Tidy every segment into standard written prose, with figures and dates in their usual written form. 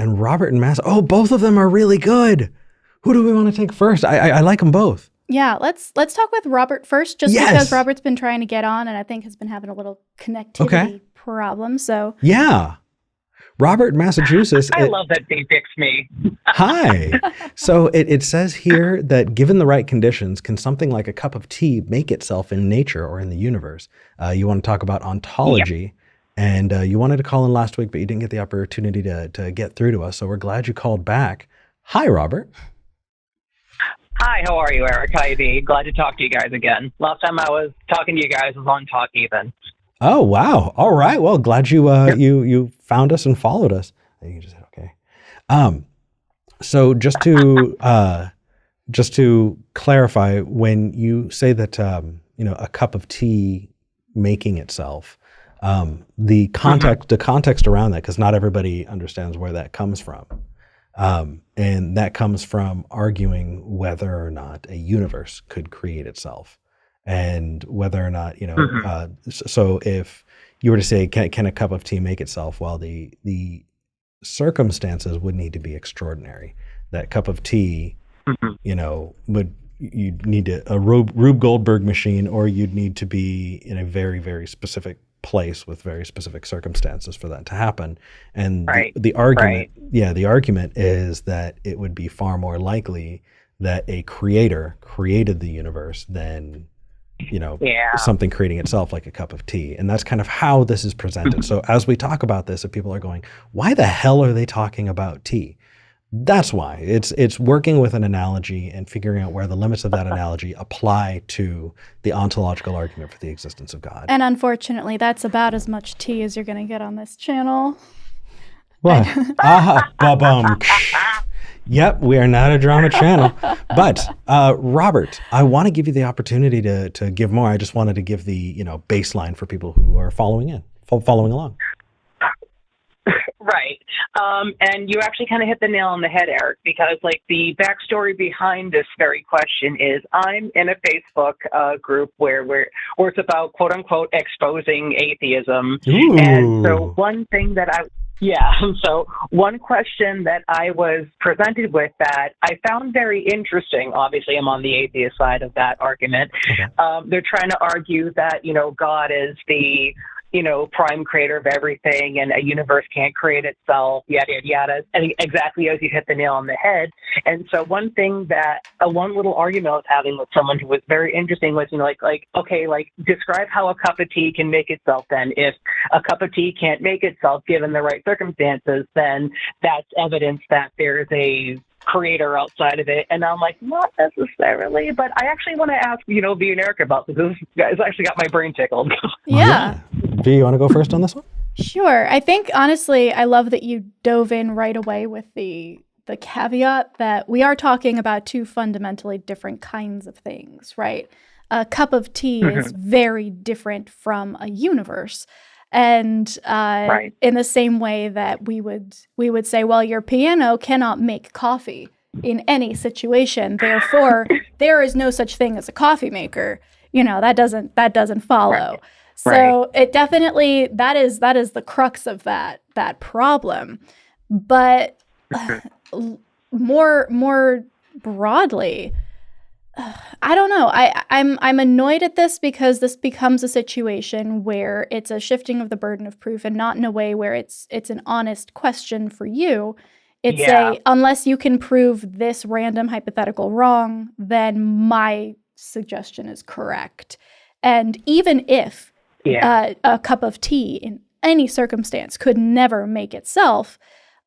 and Robert and Massa. Oh, both of them are really good. Who do we want to take first? I like them both. Yeah, let's talk with Robert first, just because Robert's been trying to get on and I think has been having a little connectivity problem. So yeah, Robert, Massachusetts. I love that they fixed me. Hi. So it says here that given the right conditions, can something like a cup of tea make itself in nature or in the universe? You want to talk about ontology, and you wanted to call in last week, but you didn't get the opportunity to get through to us. So we're glad you called back. Hi, Robert. Hi, how are you, Eric? Hi, V. Glad to talk to you guys again. Last time I was talking to you guys was on Talk Even. Oh, wow. All right. Well, glad you you found us and followed us. You just said okay. So just to clarify, when you say that a cup of tea making itself, the context around that, because not everybody understands where that comes from. And that comes from arguing whether or not a universe could create itself, and whether or not, so if you were to say, can a cup of tea make itself? Well, the circumstances would need to be extraordinary. That cup of tea, you'd need a Rube Goldberg machine, or you'd need to be in a very, very specific place with very specific circumstances for that to happen. And the argument is that it would be far more likely that a creator created the universe than something creating itself, like a cup of tea. And that's kind of how this is presented. So as we talk about this, if people are going, why the hell are they talking about tea? That's why. It's working with an analogy and figuring out where the limits of that analogy apply to the ontological argument for the existence of God. And unfortunately, that's about as much tea as you're going to get on this channel. What? Ba-bum. Yep, we are not a drama channel. But Robert, I want to give you the opportunity to give more. I just wanted to give the baseline for people who are following along. Right. And you actually kind of hit the nail on the head, Eric, because the backstory behind this very question is I'm in a Facebook group where it's about, quote unquote, exposing atheism. Ooh. And so one question that I was presented with that I found very interesting, obviously I'm on the atheist side of that argument. Okay. They're trying to argue that, God is the prime creator of everything, and a universe can't create itself, yada, yada, yada. And exactly as you hit the nail on the head. And so one little argument I was having with someone who was very interesting was, describe how a cup of tea can make itself then. If a cup of tea can't make itself given the right circumstances, then that's evidence that there's a creator outside of it. And I'm like, not necessarily, but I actually want to ask, V and Eric about this. This guy's actually got my brain tickled. Yeah. V, you want to go first on this one? Sure. I think, honestly, I love that you dove in right away with the caveat that we are talking about two fundamentally different kinds of things, right? A cup of tea is very different from a universe. And in the same way that we would say, well, your piano cannot make coffee in any situation, therefore there is no such thing as a coffee maker. That doesn't follow. Right. So it definitely that is the crux of that problem. But more broadly, I don't know. I'm annoyed at this because this becomes a situation where it's a shifting of the burden of proof, and not in a way where it's an honest question for you. It's unless you can prove this random hypothetical wrong, then my suggestion is correct. And even if a cup of tea in any circumstance could never make itself,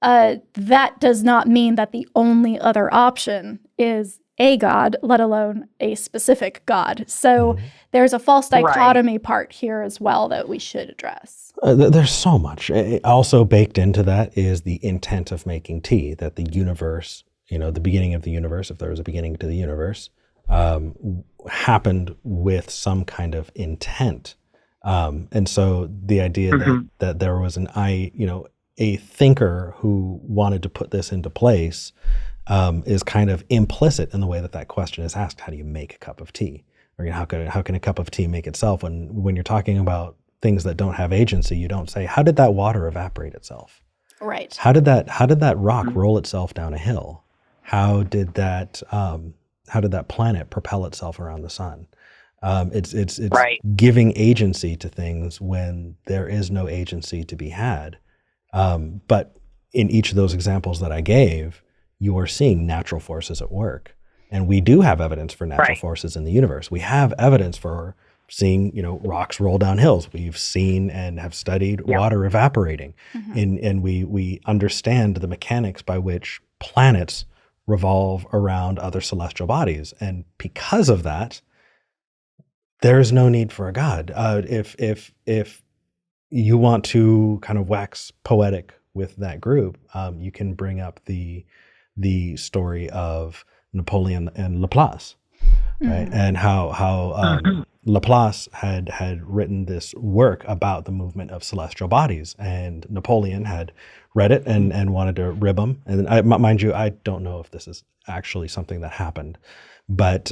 that does not mean that the only other option is a God, let alone a specific God. So there's a false dichotomy part here as well that we should address. There's so much. Also baked into that is the intent of making tea, that the universe, the beginning of the universe, if there was a beginning to the universe, happened with some kind of intent. And so the idea that there was a thinker who wanted to put this into place is kind of implicit in the way that question is asked. How do you make a cup of tea? Or how can a cup of tea make itself? When you're talking about things that don't have agency, you don't say, how did that water evaporate itself? Right. How did that rock roll itself down a hill? How did that planet propel itself around the sun? It's Right. giving agency to things when there is no agency to be had. But in each of those examples that I gave, you are seeing natural forces at work. And we do have evidence for natural forces in the universe. We have evidence for seeing, rocks roll down hills. We've seen and have studied water evaporating. And we understand the mechanics by which planets revolve around other celestial bodies. And because of that, there is no need for a God. If you want to kind of wax poetic with that group, you can bring up the story of Napoleon and Laplace, right? And how Laplace had written this work about the movement of celestial bodies, and Napoleon had read it and wanted to rib him. And mind you, I don't know if this is actually something that happened, but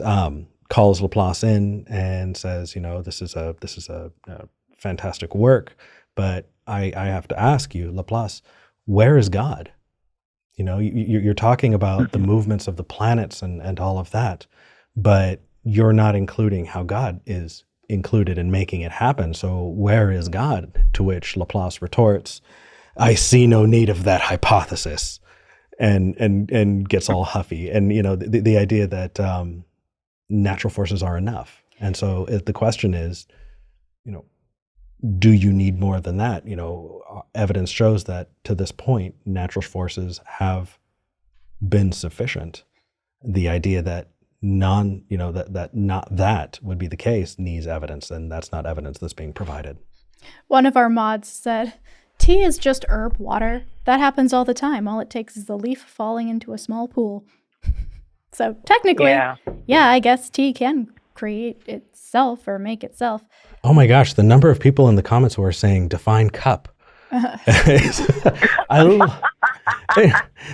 calls Laplace in and says, this is a fantastic work, but I have to ask you, Laplace, where is God? You're talking about the movements of the planets and all of that, but you're not including how God is included in making it happen. So where is God? To which Laplace retorts, I see no need of that hypothesis, and gets all huffy. And the idea that natural forces are enough. And so the question is, do you need more than that? Evidence shows that to this point, natural forces have been sufficient. The idea that that not that would be the case needs evidence, and that's not evidence that's being provided. One of our mods said, tea is just herb water. That happens all the time. All it takes is a leaf falling into a small pool. So technically, yeah, I guess tea can create itself or make itself. Oh my gosh, the number of people in the comments who are saying define cup.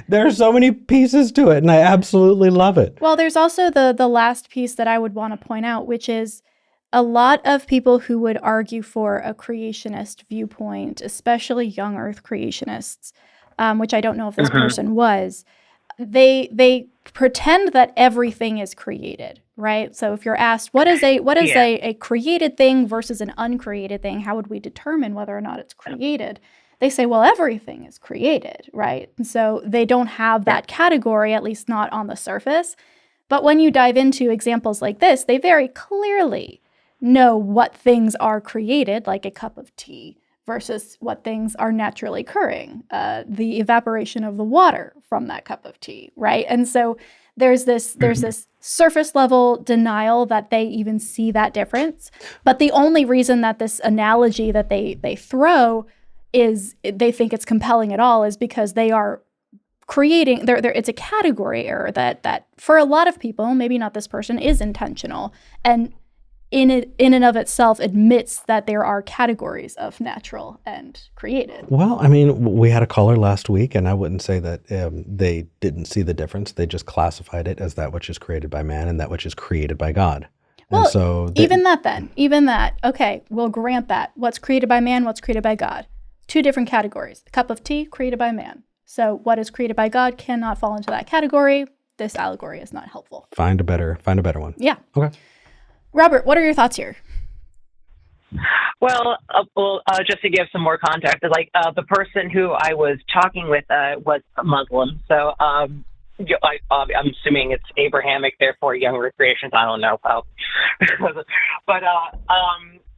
There are so many pieces to it, and I absolutely love it. Well, there's also the last piece that I would want to point out, which is a lot of people who would argue for a creationist viewpoint, especially young Earth creationists, which I don't know if this person was, they pretend that everything is created, right? So if you're asked, what is a created thing versus an uncreated thing, how would we determine whether or not it's created? They say, well, everything is created, right? And so they don't have that category, at least not on the surface. But when you dive into examples like this, they very clearly know what things are created, like a cup of tea, versus what things are naturally occurring, the evaporation of the water from that cup of tea, right? And so there's this surface level denial that they even see that difference. But the only reason that this analogy that they throw is they think it's compelling at all is because they are creating, it's a category error that for a lot of people, maybe not this person, is intentional, and in and of itself admits that there are categories of natural and created. Well, I mean, we had a caller last week, and I wouldn't say that they didn't see the difference. They just classified it as that which is created by man and that which is created by God. Well, and so even that, okay, we'll grant that. What's created by man, what's created by God? Two different categories. A cup of tea, created by man. So what is created by God cannot fall into that category. This allegory is not helpful. Find a better one. Yeah. Okay. Robert, what are your thoughts here? Well, just to give some more context, the person who I was talking with was a Muslim. So I'm assuming it's Abrahamic, therefore young recreations. I don't know. But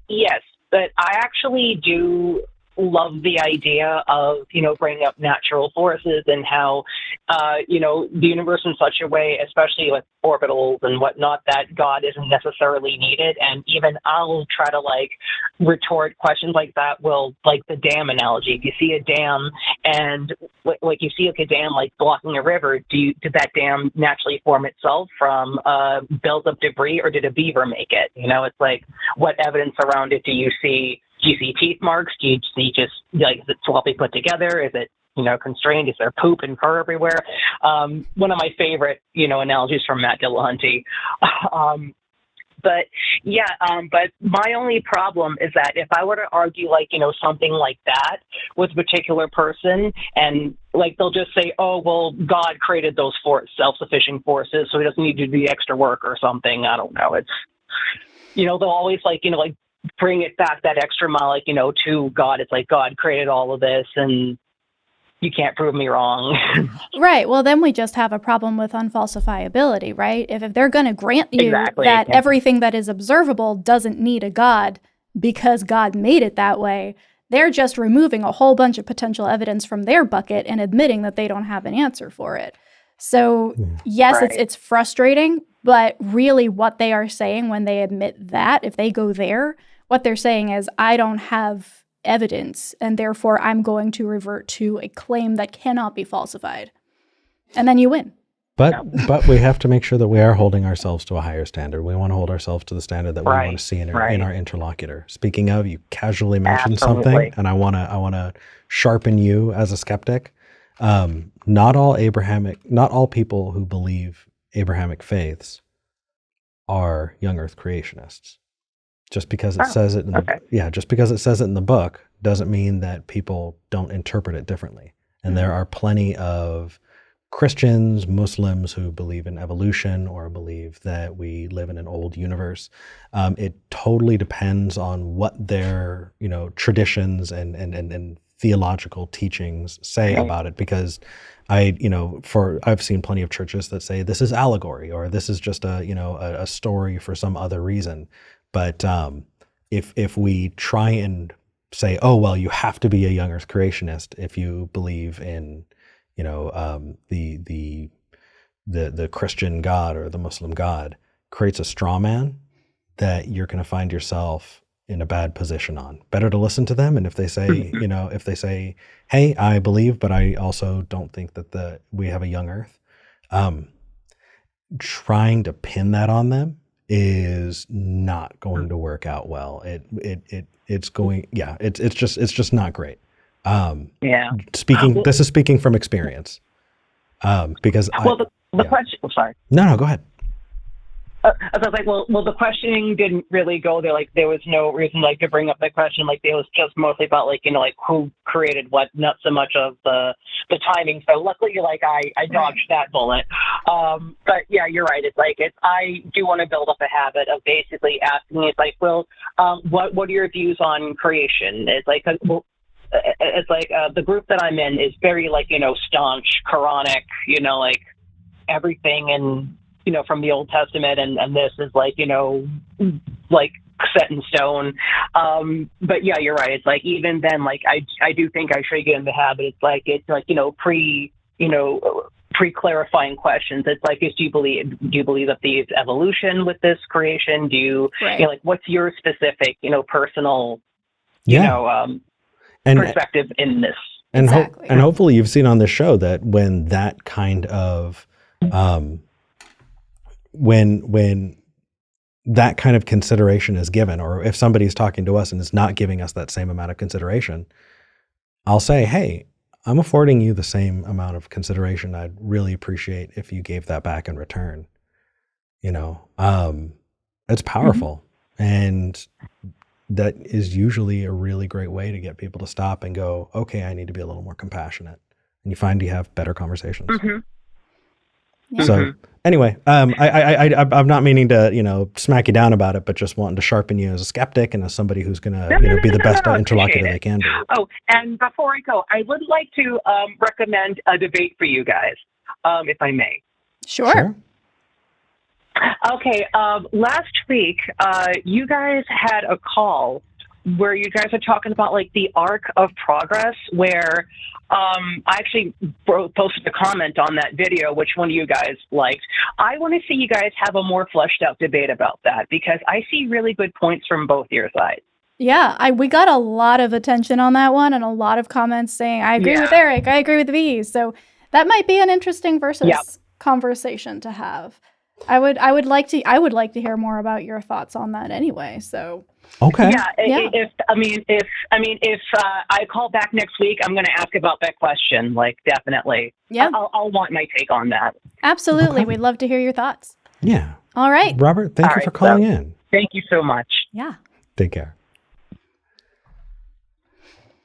yes, but I actually do love the idea of, bringing up natural forces and how, the universe in such a way, especially with orbitals and whatnot, that God isn't necessarily needed. And even I'll try to retort questions like that. Well, like the dam analogy, if you see a dam and you see a dam blocking a river, did that dam naturally form itself from built up debris, or did a beaver make it? It's what evidence around it do you see? Do you see teeth marks? Do you see just is it sloppy put together? Is it constrained? Is there poop and fur everywhere? One of my favorite analogies from Matt Dillahunty. But yeah, but my only problem is that if I were to argue like, something like that with a particular person, and like they'll just say, oh, well, God created those self-sufficient forces, so he doesn't need to do the extra work or something. I don't know. It's, they'll always like, like bring it back that extra mile, like, to God. It's like God created all of this and you can't prove me wrong. Right. Well, then we just have a problem with unfalsifiability, right? If they're going to grant you Exactly. that everything that is observable doesn't need a God because God made it that way, they're just removing a whole bunch of potential evidence from their bucket and admitting that they don't have an answer for it. So, yes, Right. it's frustrating, but really what they are saying when they admit that, if they go there, what they're saying is, I don't have evidence, and therefore I'm going to revert to a claim that cannot be falsified. And then you win. But we have to make sure that we are holding ourselves to a higher standard. We want to hold ourselves to the standard that we want to see in our interlocutor. Speaking of, you casually mentioned something, and I want to sharpen you as a skeptic. Not all people who believe Abrahamic faiths are young Earth creationists. Just because it says it just because it says it in the book doesn't mean that people don't interpret it differently. And there are plenty of Christians, Muslims who believe in evolution or believe that we live in an old universe. It totally depends on what their, traditions and theological teachings say about it, because I've seen plenty of churches that say this is allegory or this is just a story for some other reason. But if we try and say, oh, well, you have to be a young Earth creationist if you believe in, the Christian God or the Muslim God, creates a straw man that you're going to find yourself in a bad position on. Better to listen to them. And if they say, hey, I believe, but I also don't think that we have a young Earth, trying to pin that on them is not going to work out well. It's just not great. This is speaking from experience. Because the question. Sorry. No, go ahead. I was like, well, the questioning didn't really go there. Like, there was no reason, like, to bring up that question. Like, it was just mostly about, like, like who created what, not so much of the timing. So luckily, like, I dodged that bullet. But yeah, you're right. It's like, I do want to build up a habit of basically asking. It's like, well, what are your views on creation? It's like, the group that I'm in is very, like, staunch, Quranic, like everything and. From the Old Testament, and this is like, like set in stone. But yeah, you're right. It's like, even then, like, I do think I should get in the habit. It's like, pre-clarifying questions. It's like, do you believe that there's evolution with this creation? Do you, like, what's your specific, personal, perspective in this? And and hopefully you've seen on this show that when that kind of, when that kind of consideration is given, or if somebody's talking to us and is not giving us that same amount of consideration, I'll say, hey, I'm affording you the same amount of consideration. I'd really appreciate if you gave that back in return. It's powerful. And that is usually a really great way to get people to stop and go, okay, I need to be a little more compassionate. And you find you have better conversations. Yeah. So anyway, I'm not meaning to, smack you down about it, but just wanting to sharpen you as a skeptic and as somebody who's going to, be the best interlocutor they can be. Oh, and before I go, I would like to recommend a debate for you guys, if I may. Sure. Okay. Last week, you guys had a call where you guys are talking about, like, the arc of progress, where I actually posted a comment on that video, which one of you guys liked. I want to see you guys have a more fleshed out debate about that, because I see really good points from both your sides. Yeah, we got a lot of attention on that one and a lot of comments saying, I agree with Eric, I agree with V. So that might be an interesting conversation to have. I would like to hear more about your thoughts on that anyway. So okay. Yeah. If I call back next week, I'm going to ask about that question. Like, definitely. Yeah. I'll want my take on that. Absolutely. Okay. We'd love to hear your thoughts. Yeah. All right. Robert, thank you for calling in. Thank you so much. Yeah. Take care.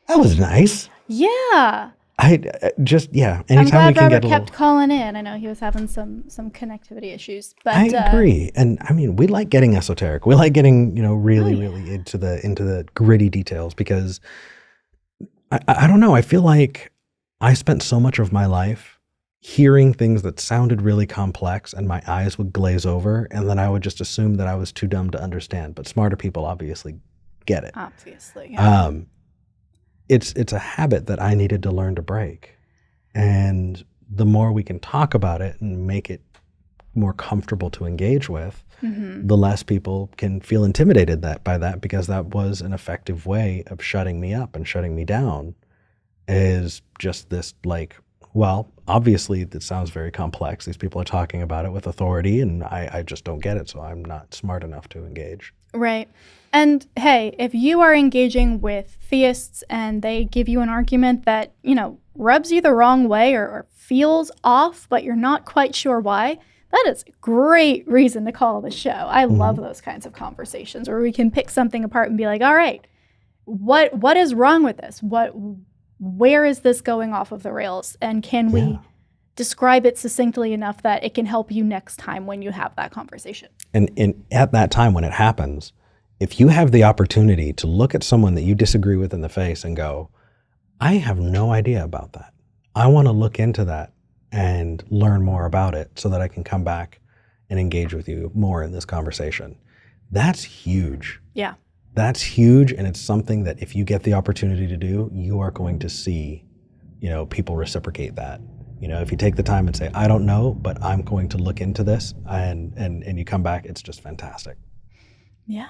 That was nice. Yeah. Anytime I'm glad we can Robert get kept calling in. I know he was having some connectivity issues, but I agree. And I mean, we like getting esoteric. We like getting, really into the gritty details, because I don't know. I feel like I spent so much of my life hearing things that sounded really complex, and my eyes would glaze over, and then I would just assume that I was too dumb to understand. But smarter people obviously get it. Obviously. Yeah. It's a habit that I needed to learn to break. And the more we can talk about it and make it more comfortable to engage with, the less people can feel intimidated by that, because that was an effective way of shutting me up and shutting me down, is just this like, well, obviously that sounds very complex. These people are talking about it with authority, and I just don't get it, so I'm not smart enough to engage. Right. And hey, if you are engaging with theists and they give you an argument that, rubs you the wrong way or feels off, but you're not quite sure why, that is a great reason to call the show. I love those kinds of conversations where we can pick something apart and be like, all right, what is wrong with this? Where is this going off of the rails? And can we describe it succinctly enough that it can help you next time when you have that conversation? And at that time when it happens, if you have the opportunity to look at someone that you disagree with in the face and go, I have no idea about that. I want to look into that and learn more about it so that I can come back and engage with you more in this conversation. That's huge. Yeah. That's huge. And it's something that if you get the opportunity to do, you are going to see, people reciprocate that. If you take the time and say, I don't know, but I'm going to look into this, and you come back, it's just fantastic. Yeah.